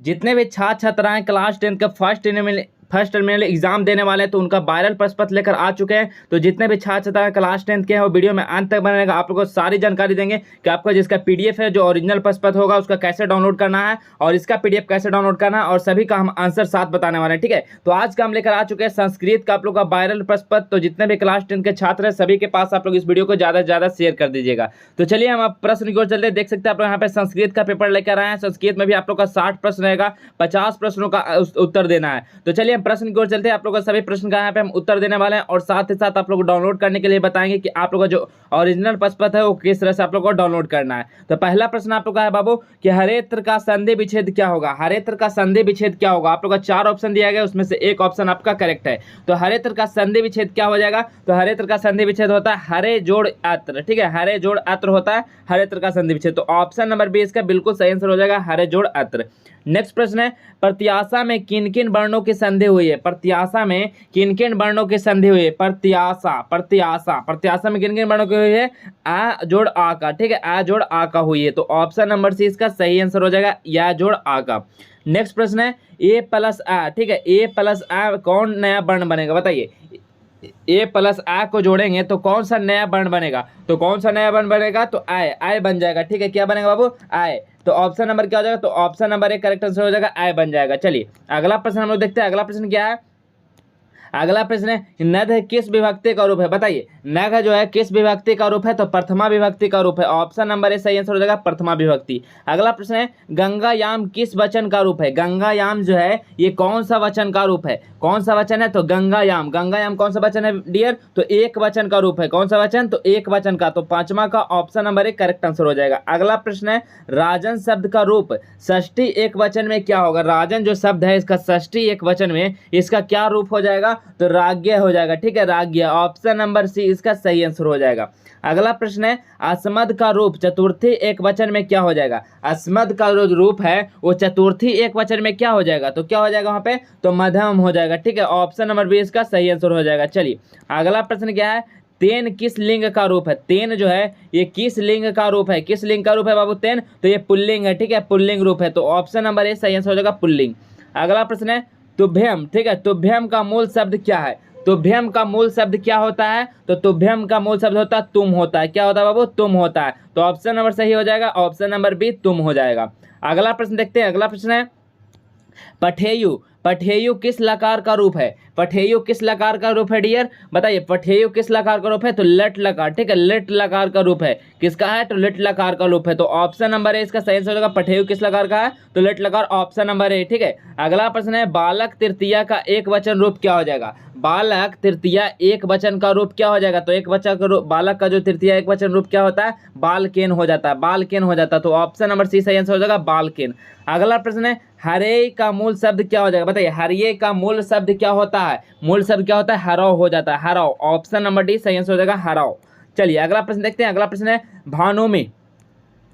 जितने भी छात्र छात्राएं क्लास 10 का फर्स्ट टर्मिनल एग्जाम देने वाले हैं तो उनका वायरल प्रश्न पत्र लेकर आ चुके हैं। तो जितने भी छात्र छात्राएं क्लास 10 के हैं वो वीडियो में अंत तक बनेगा, आप लोगों को सारी जानकारी देंगे कि आपका जिसका पीडीएफ है जो ओरिजिनल प्रश्न पत्र होगा उसका कैसे डाउनलोड करना है और इसका पीडीएफ कैसे डाउनलोड करना है और सभी का हम आंसर साथ बताने वाले हैं। ठीक है, तो आज का हम लेकर आ चुके हैं संस्कृत का आप लोग का वायरल प्रश्न पत्र। तो जितने भी क्लास 10 के छात्र हैं सभी के पास आप लोग इस वीडियो को ज़्यादा से ज़्यादा शेयर कर दीजिएगा। तो चलिए हम अब प्रश्न की ओर चलते हैं। देख सकते हैं आप लोग यहाँ पे संस्कृत का पेपर लेकर आए हैं। संस्कृत में भी आप लोग का 60 प्रश्न रहेगा, 50 प्रश्नों का उत्तर देना है। तो चलिए हम प्रश्न की ओर चलते हैं। आप लोग का सभी प्रश्न का यहाँ पे हम उत्तर देने वाले हैं और साथ ही साथ आप लोग को डाउनलोड करने के लिए बताएंगे कि आप लोग का जो ओरिजिनल प्रश्न पत्र है वो किस तरह से आप लोग को डाउनलोड करना है। तो पहला प्रश्न आप लोग का है बाबू कि हरेत्र का संधि विच्छेद क्या होगा। हरेत्र का संधि विच्छेद क्या होगा। आप लोग का 4 ऑप्शन दिया गया, उसमें से एक ऑप्शन आपका करेक्ट है। तो हरेत्र का संधि विच्छेद क्या हो जाएगा। तो हरेत्र का संधि विच्छेद होता है हरे जोड़ अत्र। ठीक है, हरे जोड़ अत्र होता है हरेत्र का संधि विच्छेद। तो ऑप्शन नंबर बी इसका बिल्कुल सही आंसर हो जाएगा, हरे जोड़ अत्र। नेक्स्ट प्रश्न है प्रत्याशा में किन किन वर्णों की संधि हुई है। प्रत्याशा में किन किन वर्णों की संधि हुई है। प्रत्याशा में किन किन वर्णों की हुई है। आ जोड़ आ का। ठीक है, आ जोड़ आ का हुई है। तो ऑप्शन नंबर सी इसका सही आंसर हो जाएगा, या जोड़ आ का। नेक्स्ट प्रश्न है ए प्लस आ। ठीक है, ए प्लस आ कौन नया वर्ण बनेगा बताइए। ए प्लस आ को जोड़ेंगे तो कौन सा नया वर्ण बनेगा। तो कौन सा नया वर्ण बनेगा। तो आय बन जाएगा। ठीक है, क्या बनेगा बाबू, आय। तो ऑप्शन नंबर क्या हो जाएगा। तो ऑप्शन नंबर एक करेक्ट आंसर हो जाएगा, आय बन जाएगा। चलिए अगला प्रश्न हम लोग देखते हैं। अगला प्रश्न क्या है। अगला प्रश्न है नध किस विभक्ति का रूप है बताइए। नघ जो है किस विभक्ति का रूप है। तो प्रथमा विभक्ति का रूप है। ऑप्शन नंबर ए सही आंसर हो जाएगा, प्रथमा विभक्ति। अगला प्रश्न है गंगायाम किस वचन का रूप है। गंगायाम जो है ये कौन सा वचन का रूप है। कौन सा वचन है। तो गंगायाम कौन सा वचन है डियर। तो एक वचन का रूप है। कौन सा वचन। तो एक वचन का। तो पांचवा का ऑप्शन नंबर एक करेक्ट आंसर हो जाएगा। अगला प्रश्न है राजन शब्द का रूप षष्ठी एक वचन में क्या होगा। राजन जो शब्द है इसका षष्ठी एक वचन में इसका क्या रूप हो जाएगा। तो राज्ञ हो जाएगा। ठीक है, राज्ञ। ऑप्शन नंबर सी इसका सही आंसर हो जाएगा। अगला प्रश्न है अस्मद का रूप चतुर्थी एक वचन में क्या हो जाएगा। अस्मद का जो रूप है वो चतुर्थी एक वचन में क्या हो जाएगा। तो क्या हो जाएगा वहां पे। तो मध्यम हो जाएगा। ठीक है, ऑप्शन नंबर बी इसका सही आंसर हो जाएगा। चलिए अगला प्रश्न क्या है। तेन किस लिंग का रूप है। तेन जो है ये किस लिंग का रूप है। किस लिंग का रूप है बाबू तेन। तो ये पुल्लिंग है। ठीक है, पुल्लिंग रूप है। तो ऑप्शन नंबर ए सही आंसर हो जाएगा, पुल्लिंग। अगला प्रश्न है तुभ्यम। ठीक है, तुभ्यम का मूल शब्द क्या है। तुभ्यम का मूल शब्द क्या होता है। तो तुभ्यम का मूल शब्द होता है तुम होता है। क्या होता है बाबू, तुम होता है। तो ऑप्शन नंबर सही हो जाएगा, ऑप्शन नंबर बी तुम हो जाएगा। अगला प्रश्न देखते हैं। अगला प्रश्न है पठेयु। पठेयु किस लकार का रूप है। पठेयु किस लकार का रूप है डियर बताइए। पठेयु किस लकार का रूप है। तो लट लकार। ठीक है, लट लकार का रूप है। किसका है। तो लट लकार का रूप है। तो ऑप्शन नंबर ए इसका सही आंसर हो जाएगा, पठेयु किस लकार का है। तो लट लकार, ऑप्शन नंबर ए। ठीक है, अगला प्रश्न है बालक तृतीया का एक वचन रूप क्या हो जाएगा। बालक तृतीया एक वचन का रूप क्या हो जाएगा। तो एक वचन का रूप बालक का जो तृतीया एक वचन रूप क्या होता है। बालकेन हो जाता है। बालकेन हो जाता है। तो ऑप्शन नंबर सी सही आंसर हो जाएगा, बालकेन। अगला प्रश्न है हरे का मूल शब्द क्या हो जाएगा बताइए। हरिये का मूल शब्द क्या होता है। मूल शब्द क्या होता है, हराव हो जाता है। हराव, ऑप्शन नंबर डी सही आंसर हो जाएगा, हराव। चलिए अगला प्रश्न देखते हैं। अगला प्रश्न है भानुमी।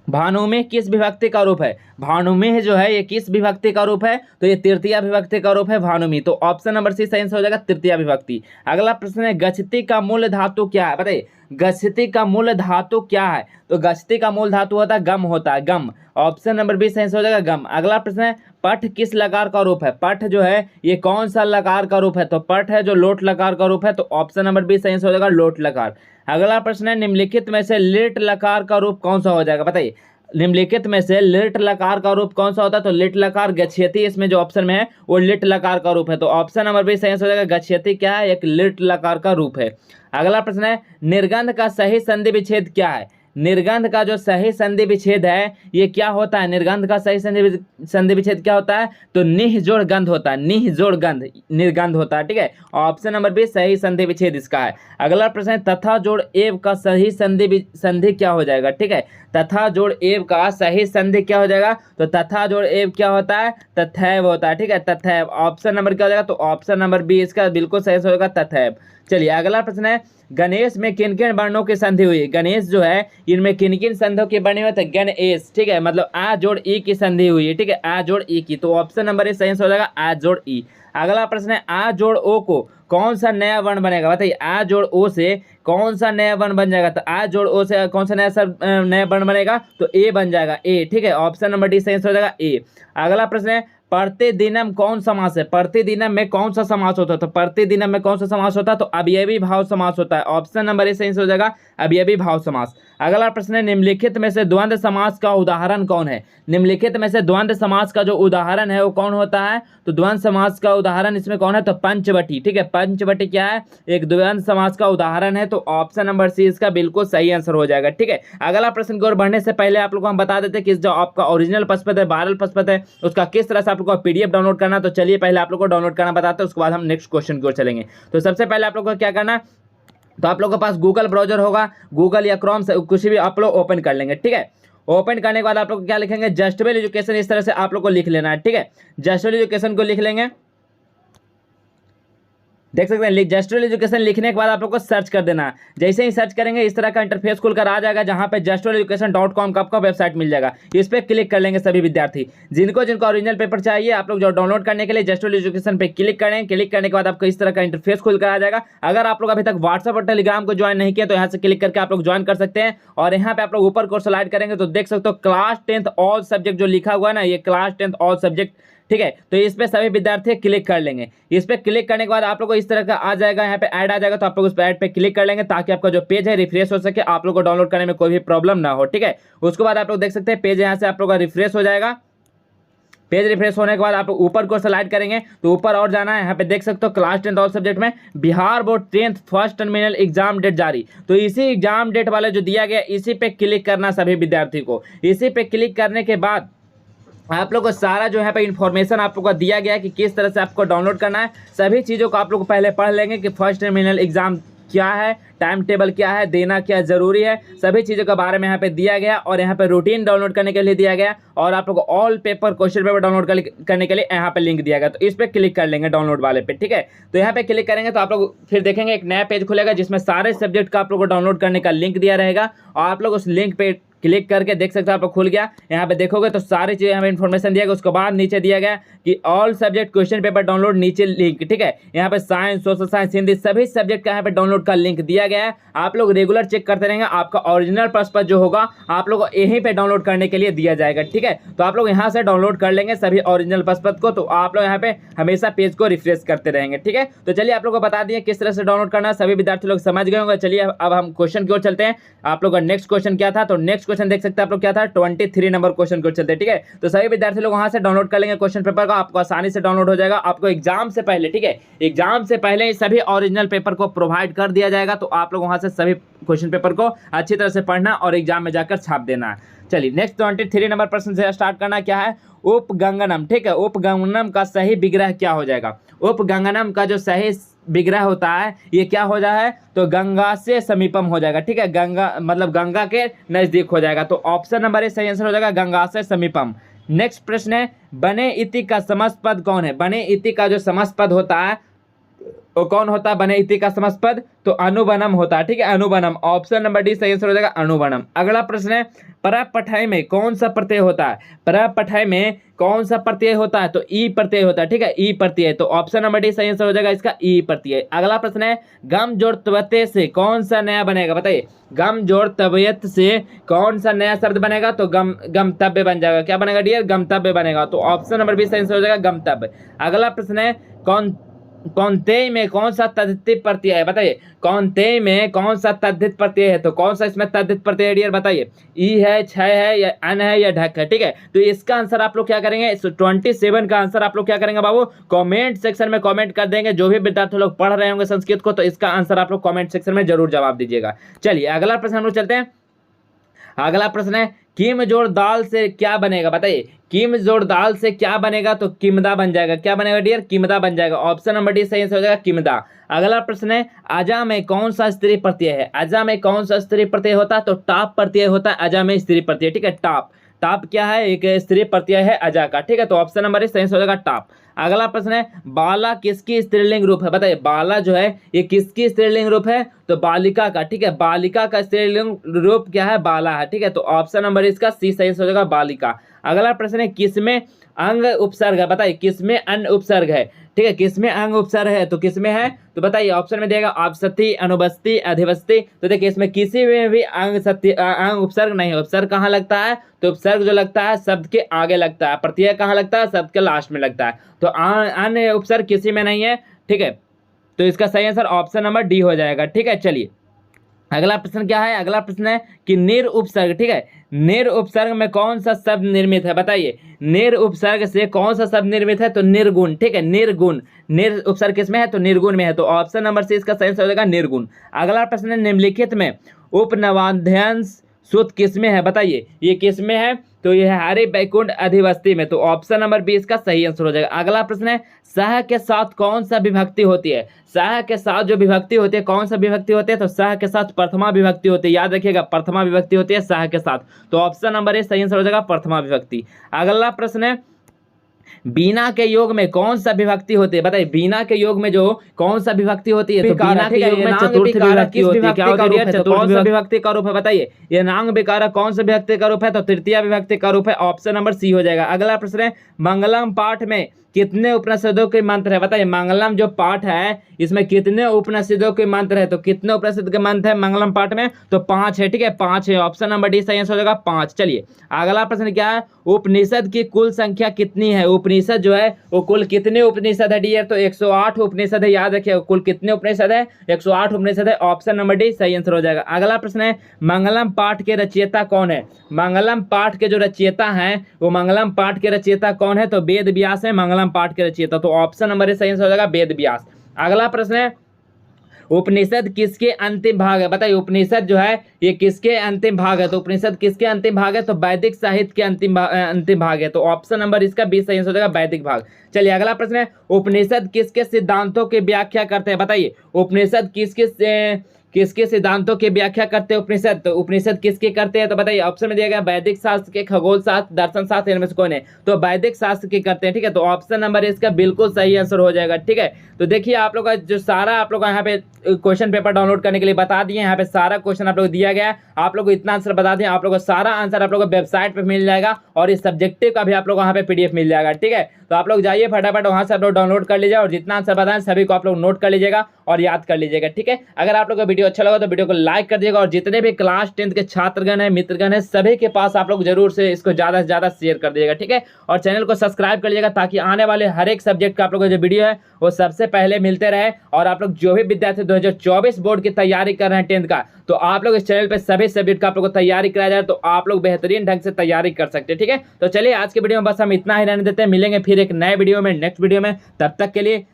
भानुमेह किस विभक्ति का रूप है। भानुमेह जो है ये किस विभक्ति का रूप है। तो ये तृतीया विभक्ति का रूप है भानुमी। तो ऑप्शन नंबर सी सही आंसर हो जाएगा, तृतीया विभक्ति। अगला प्रश्न है गच्छति का मूल धातु क्या है बताइए। गच्छति का मूल धातु क्या है। तो गच्छति का मूल धातु होता है गम होता है, गम। ऑप्शन नंबर बी सही आंसर हो जाएगा, गम। अगला प्रश्न है पठ किस लकार का रूप है। पठ जो है ये कौन सा लकार का रूप है। तो पठ है जो लोट लकार का रूप है। तो ऑप्शन नंबर बी सही आंसर हो जाएगा, लोट लकार। अगला प्रश्न है निम्नलिखित में से लिट लकार का रूप कौन सा हो जाएगा बताइए। निम्नलिखित में से लिट लकार का रूप कौन सा होता है। तो लिट लकार गच्छति, इसमें जो ऑप्शन में है वो लिट लकार का रूप है। तो ऑप्शन नंबर बी सही आंसर हो जाएगा, गच्छति क्या है, एक लिट लकार का रूप है। अगला प्रश्न है निर्गंध का सही संधि विच्छेद क्या है। निर्गंध का जो सही संधि विच्छेद है ये क्या होता है। निर्गंध का सही संधि विच्छेद क्या होता है। तो निह जोड़ गंध होता है, निह जोड़ गंध निर्गंध होता है। ठीक है, ऑप्शन नंबर बी सही संधि विच्छेद इसका है। अगला प्रश्न है तथा जोड़ एव का सही संधि क्या हो जाएगा। ठीक है, तथा जोड़ एव का सही संधि क्या हो जाएगा। तो तथा जोड़ एव क्या होता है, तथैव होता है। ठीक है, तथैव। ऑप्शन नंबर क्या हो जाएगा। तो ऑप्शन नंबर बी इसका बिल्कुल सही होगा, तथैव। चलिए अगला प्रश्न है गणेश में किन किन वर्णों की संधि हुई। गणेश जो है इनमें किन किन संधियों की बनी हुई है। गणेश, ठीक है, मतलब आ जोड़ ई की संधि हुई है। ठीक है, आ जोड़ ई की। तो ऑप्शन नंबर ए सही हो जाएगा, आ जोड़ ई। अगला प्रश्न है आ जोड़ ओ को कौन सा नया वर्ण बनेगा बताइए। आ जोड़ ओ से कौन सा नया वर्ण बन जाएगा। तो आ जोड़ ओ से कौन सा नया वर्ण बनेगा। तो ए बन जाएगा, ए। ठीक है, ऑप्शन नंबर डी सही हो जाएगा, ए। अगला प्रश्न है प्रतिदिनम कौन समास है? प्रतिदिनम में कौन सा समास होता है? तो प्रतिदिनम में कौन सा समास होता है? तो अवयवी भाव समास होता है। ऑप्शन नंबर ए सही हो जाएगा, अवयवी भाव समास। अगला प्रश्न है, निम्नलिखित में से द्वंद्व समास का उदाहरण कौन है? निम्नलिखित में से द्वंद्व समास का जो उदाहरण है वो कौन होता है? तो द्वंद्व समास का उदाहरण इसमें कौन है? तो पंचवटी। ठीक है, पंचवटी क्या है? एक द्वंद्व समास का उदाहरण है। तो ऑप्शन नंबर सी इसका बिल्कुल सही आंसर हो जाएगा। ठीक है, अगला प्रश्न की ओर बढ़ने से पहले आप लोग को हम बता देते हैं कि जो आपका ओरिजिनल प्रश्न है, वायरल प्रश्न है, उसका किस तरह से आप लोग को पीडीएफ डाउनलोड करना। तो चलिए पहले आप लोग को डाउनलोड करना बताते हैं, उसके बाद हम नेक्स्ट क्वेश्चन की ओर चलेंगे। तो सबसे पहले आप लोग को क्या करना, तो आप लोग के पास गूगल ब्राउजर होगा, गूगल या क्रोम से कुछ भी आप लोग ओपन कर लेंगे। ठीक है, ओपन करने के बाद आप लोग क्या लिखेंगे, जस्टवेल एजुकेशन, इस तरह से आप लोग को लिख लेना है। ठीक है, जस्टवेल एजुकेशन को लिख लेंगे, देख सकते हैं जस्टवेल एजुकेशन लिखने के बाद आप लोग को सर्च कर देना है। जैसे ही सर्च करेंगे इस तरह का इंटरफेस खुलकर आ जाएगा, जहां पे justweleducation.com का आपका वेबसाइट मिल जाएगा। इस पर क्लिक कर लेंगे सभी विद्यार्थी, जिनको ओरिजिनल पेपर चाहिए आप लोग जो डाउनलोड करने के लिए जस्टवेल एजुकेशन पे क्लिक करें। क्लिक करने के बाद आपको इस तरह का इंटरफेस खुलकर आ जाएगा। अगर आप लोग अभी तक व्हाट्सएप और टेलीग्राम को ज्वाइन नहीं किया तो यहाँ से क्लिक करके आप लोग ज्वाइन कर सकते हैं। और यहाँ पे आप लोग ऊपर को स्लाइड करेंगे तो देख सकते हो क्लास 10th ऑल सब्जेक्ट जो लिखा हुआ है ना, ये क्लास 10th ऑल सब्जेक्ट। ठीक है, तो इस पे सभी विद्यार्थी क्लिक कर लेंगे। इस पे क्लिक करने के बाद आप लोग को इस तरह का आ जाएगा, यहाँ पे ऐड आ जाएगा, तो आप लोग उस ऐड पे क्लिक कर लेंगे ताकि आपका जो पेज है रिफ्रेश हो सके, आप लोग को डाउनलोड करने में कोई भी प्रॉब्लम ना हो। ठीक है, उसके बाद आप लोग देख सकते हैं पेज यहाँ से आप लोग का रिफ्रेश हो जाएगा। पेज रिफ्रेश होने के बाद आप ऊपर को स्लाइड करेंगे तो ऊपर और जाना है, यहाँ पे देख सकते हो क्लास 10th ऑल सब्जेक्ट में Bihar board 10th first terminal exam date जारी। तो इसी एग्जाम डेट वाले जो दिया गया इसी पे क्लिक करना सभी विद्यार्थी को। इसी पे क्लिक करने के बाद आप लोग को सारा जो है पे इन्फॉर्मेशन आप लोग को दिया गया है कि किस तरह से आपको डाउनलोड करना है। सभी चीज़ों को आप लोग पहले पढ़ लेंगे कि फर्स्ट टर्मिनल एग्जाम क्या है, टाइम टेबल क्या है, देना क्या जरूरी है, सभी चीज़ों के बारे में यहाँ पे दिया गया। और यहाँ पे रूटीन डाउनलोड करने के लिए दिया गया और आप लोग को all paper question paper download करने के लिए यहाँ पे लिंक दिया गया। तो इस पर क्लिक कर लेंगे डाउनलोड वाले पे। ठीक है, तो यहाँ पे क्लिक करेंगे तो आप लोग फिर देखेंगे एक नया पेज खुलेगा जिसमें सारे सब्जेक्ट का आप लोग को डाउनलोड करने का लिंक दिया रहेगा। और आप लोग उस लिंक पे क्लिक करके देख सकते हो आप लोग खुल गया। यहाँ पे देखोगे तो सारी चीज़ें हमें इन्फॉर्मेशन दिया गया। उसके बाद नीचे दिया गया कि all subject question paper download, नीचे लिंक। ठीक है, यहाँ पे साइंस, सोशल साइंस, हिंदी सभी सब्जेक्ट का यहाँ पे डाउनलोड का लिंक दिया गया है। आप लोग रेगुलर चेक करते रहेंगे, आपका ओरिजिनल प्रश्न जो होगा आप लोग यहीं पे डाउनलोड करने के लिए दिया जाएगा। ठीक है, तो आप लोग यहाँ से डाउनलोड कर लेंगे सभी ओरिजिनल प्रश्न को। तो आप लोग यहाँ पे हमेशा पेज को रिफ्रेश करते रहेंगे। ठीक है, तो चलिए आप लोग को बता दिए किस तरह से डाउनलोड करना है, सभी विद्यार्थी लोग समझ गए होंगे। चलिए अब हम क्वेश्चन की ओर चलते हैं। आप लोग का नेक्स्ट क्वेश्चन क्या था, तो नेक्स्ट क्वेश्चन देख सकते हैं आप लोग क्या था, 23 नंबर क्वेश्चन को चलते हैं। ठीक है, तो सभी विद्यार्थी लोग वहां से डाउनलोड कर लेंगे क्वेश्चन पेपर का, आपको आसानी से डाउनलोड हो जाएगा। आपको एग्जाम से पहले, ठीक है, एग्जाम से पहले सभी ओरिजिनल पेपर को प्रोवाइड कर दिया जाएगा। तो आप लोग वहां से सभी क्वेश्चन पेपर को अच्छी तरह से पढ़ना और एग्जाम में जाकर छाप देना है। चलिए नेक्स्ट 23 नंबर प्रश्न से स्टार्ट करना क्या है, उपगंगनम। ठीक है, उपगंगनम का सही विग्रह क्या हो जाएगा। उपगंगनम का जो सही विग्रह होता है ये क्या हो जाए है, तो गंगा से समीपम हो जाएगा। ठीक है, गंगा मतलब गंगा के नजदीक हो जाएगा। तो ऑप्शन नंबर ए सही आंसर हो जाएगा, गंगा से समीपम। नेक्स्ट प्रश्न है, बने इति का समस्त पद कौन है। बने इति का जो समस्त पद होता है वो कौन होता है, बने इति का समस्त पद, तो अनुबनम होता है। ठीक है, अनुबनम, ऑप्शन नंबर डी सही आंसर हो जाएगा, अनुबनम। अगला प्रश्न है, परपठय में कौन सा प्रत्यय होता है। परपठय में कौन सा प्रत्यय होता है, तो ई प्रत्यय होता है। ठीक है, ई प्रत्यय, तो ऑप्शन नंबर डी सही आंसर हो जाएगा इसका, ई प्रत्यय। अगला प्रश्न है, गम जोड़ तव्यत से कौन सा नया बनेगा, बताइए। गम जोड़ तव्यत से कौन सा नया शब्द बनेगा, तो गमतव्य बन जाएगा। क्या बनेगा डियर, गमतव्य बनेगा। तो ऑप्शन नंबर बी सही आंसर हो जाएगा, गमतव्य। अगला प्रश्न है, कौनतेय में कौन सा तद्धित प्रत्यय है, बताइए। कौनतेय में कौन सा तद्धित प्रत्यय है, तो कौन सा इसमें तद्धित प्रत्यय है डियर, बताइए। ई है, क्षय है, या अन है, या ढक है। ठीक है, तो इसका आंसर आप लोग क्या करेंगे, 27 का आंसर आप लोग क्या करेंगे बाबू, कमेंट सेक्शन में कमेंट कर देंगे। जो भी विद्यार्थी लोग पढ़ रहे होंगे संस्कृत को, तो इसका आंसर आप लोग कमेंट सेक्शन में जरूर जवाब दीजिएगा। चलिए अगला प्रश्न हम लोग चलते हैं। अगला प्रश्न है, किम जोड़ दाल से क्या बनेगा, बताइए। किम जोड़ दाल से क्या बनेगा, तो किमदा बन जाएगा। क्या बनेगा डियर, किमदा बन जाएगा। ऑप्शन नंबर डी सही हो जाएगा, किमदा। अगला प्रश्न है, अजा में कौन सा स्त्री प्रत्यय है। अजा में कौन सा स्त्री प्रत्यय होता है, तो टाप प्रत्यय होता है अजा में स्त्री प्रत्यय। ठीक है, टाप, टाप क्या है, एक स्त्री प्रत्यय है अजा का। ठीक है, तो ऑप्शन नंबर सही हो जाएगा, टाप। अगला प्रश्न है, बाला किसकी स्त्रीलिंग रूप है, बताइए। बाला जो है ये किसकी स्त्रीलिंग रूप है, तो बालिका का। ठीक है, बालिका का स्त्रीलिंग रूप क्या है, बाला है। ठीक है, तो ऑप्शन नंबर इसका सी सही हो जाएगा, बालिका। अगला प्रश्न है, किसमें अंग उपसर्ग है, बताइए। किसमें अन उपसर्ग है। ठीक ठीक है, किसमें अंग उपसर्ग है तो किसमें है, तो बताइए ऑप्शन में देगा आपसती, अनुबस्ती, अधिबस्ती। तो देखिए इसमें किसी में भी अंग उपसर्ग नहीं है। उपसर्ग कहाँ लगता है, तो उपसर्ग जो लगता है शब्द के आगे लगता है, प्रत्यय कहाँ लगता है, शब्द के लास्ट में लगता है। तो अन्य उपसर्ग किसी में नहीं है, ठीक है। तो इसका सही आंसर ऑप्शन नंबर डी हो जाएगा, ठीक है। चलिए अगला प्रश्न क्या है, अगला प्रश्न है कि निर उपसर्ग, ठीक है, निर उपसर्ग में कौन सा शब्द निर्मित है, बताइए निर उपसर्ग से कौन सा शब्द निर्मित है, तो निर्गुण, ठीक है, निर्गुण। निर उपसर्ग किसमें है, तो निर्गुण में है। तो ऑप्शन नंबर सी इसका सही आंसर हो जाएगा निर्गुण। अगला प्रश्न है निम्नलिखित में उपनवाध्यांश सूत्र किसमें है, बताइए ये किसमें है, तो यह है हरि बैकुंठ अधिबस्ती में। तो ऑप्शन नंबर बी इसका सही आंसर हो जाएगा। अगला प्रश्न है सह के साथ कौन सा विभक्ति होती है, सह के साथ जो विभक्ति होती है कौन सा विभक्ति होती है, तो सह के साथ प्रथमा विभक्ति होती है। याद रखिएगा प्रथमा विभक्ति होती है सह के साथ। तो ऑप्शन नंबर ए सही आंसर हो जाएगा प्रथमा विभक्ति। अगला प्रश्न है बीना के योग में कौन सा विभक्ति होती है, बताइए बीना के योग में जो कौन सा विभक्ति होती है, तो बीना के योग में चतुर्थ विभक्ति होती है। क्या होती है, तो कौन सा विभक्ति का रूप है, बताइए ये नांग विकार कौन सा विभक्ति का रूप है, तो तृतीय विभक्ति का रूप है। ऑप्शन नंबर सी हो जाएगा। अगला प्रश्न है मंगलम पाठ में कितने उपनिषदों के मंत्र है, बताइए मंगलम जो पाठ है इसमें कितने उपनिषदों के मंत्र है, तो कितने उपनिषद के मंत्र है मंगलम पाठ में, तो 5 है, ठीक है 5 है। ऑप्शन नंबर डी सही आंसर हो जाएगा 5। चलिए अगला प्रश्न क्या है, उपनिषद की कुल संख्या कितनी है, उपनिषद जो है वो कुल कितने उपनिषद है डियर, तो 108 उपनिषद है। याद रखिए कुल कितने उपनिषद है, 108 उपनिषद है। ऑप्शन नंबर डी सही आंसर हो जाएगा। अगला प्रश्न है मंगलम पाठ के रचयिता कौन है, मंगलम पाठ के जो रचयिता हैं वो मंगलम पाठ के रचयिता कौन है, तो वेद व्यास है मंगलम पाठ के रचयिता। तो ऑप्शन नंबर ए सही आंसर हो जाएगा वेद व्यास। अगला प्रश्न है उपनिषद किसके अंतिम भाग है, बताइए उपनिषद जो है ये किसके अंतिम भाग है, तो उपनिषद किसके अंतिम भाग है, तो वैदिक साहित्य के अंतिम भाग है। तो ऑप्शन नंबर इसका 20 सही आंसर हो जाएगा वैदिक भाग। चलिए अगला प्रश्न है उपनिषद किसके सिद्धांतों की व्याख्या करते हैं, बताइए उपनिषद किसके सिद्धांतों की व्याख्या करते हैं उपनिषद, तो उपनिषद किसके करते हैं, तो बताइए ऑप्शन में दिया गया वैदिक शास्त्र के, खगोल शास्त्र, दर्शन शास्त्र, इनमें से कौन है, तो वैदिक शास्त्र के करते हैं, ठीक है। तो ऑप्शन नंबर इसका बिल्कुल सही आंसर हो जाएगा, ठीक है। तो देखिए आप लोग का जो सारा आप लोग यहाँ पे क्वेश्चन पेपर डाउनलोड करने के लिए बता दिए, यहाँ पे सारा क्वेश्चन आप लोग दिया गया है, आप लोग को इतना आंसर बता दिए, आप लोग को सारा आंसर आप लोग को वेबसाइट पे मिल जाएगा और इस सब्जेक्टिव का भी आप लोग वहाँ पे PDF मिल जाएगा, ठीक है। तो आप लोग जाइए फटाफट वहाँ से आप लोग डाउनलोड कर लीजिए और जितना आंसर बताएं सभी को आप लोग नोट कर लीजिएगा और याद कर लीजिएगा, ठीक है। अगर आप लोग का वीडियो अच्छा लगा तो वीडियो को लाइक कर दीजिएगा और जितने भी क्लास 10th के छात्रगण है, मित्रगण है, सभी के पास आप लोग जरूर से इसको ज़्यादा से ज़्यादा शेयर कर दीजिएगा, ठीक है। और चैनल को सब्सक्राइब कर लीजिएगा ताकि आने वाले हर एक सब्जेक्ट का आप लोग का जो वीडियो है वो सबसे पहले मिलते रहे। और आप लोग जो भी विद्यार्थी 2024 बोर्ड की तैयारी कर रहे हैं 10th का, तो आप लोग इस चैनल पे सभी सब्जेक्ट का आप लोग को तैयारी कराया जाए तो आप लोग बेहतरीन ढंग से तैयारी कर सकते हैं, ठीक है। तो चलिए आज के वीडियो में बस हम इतना ही रहने देते हैं, मिलेंगे फिर एक नए वीडियो में, नेक्स्ट वीडियो में, तब तक के लिए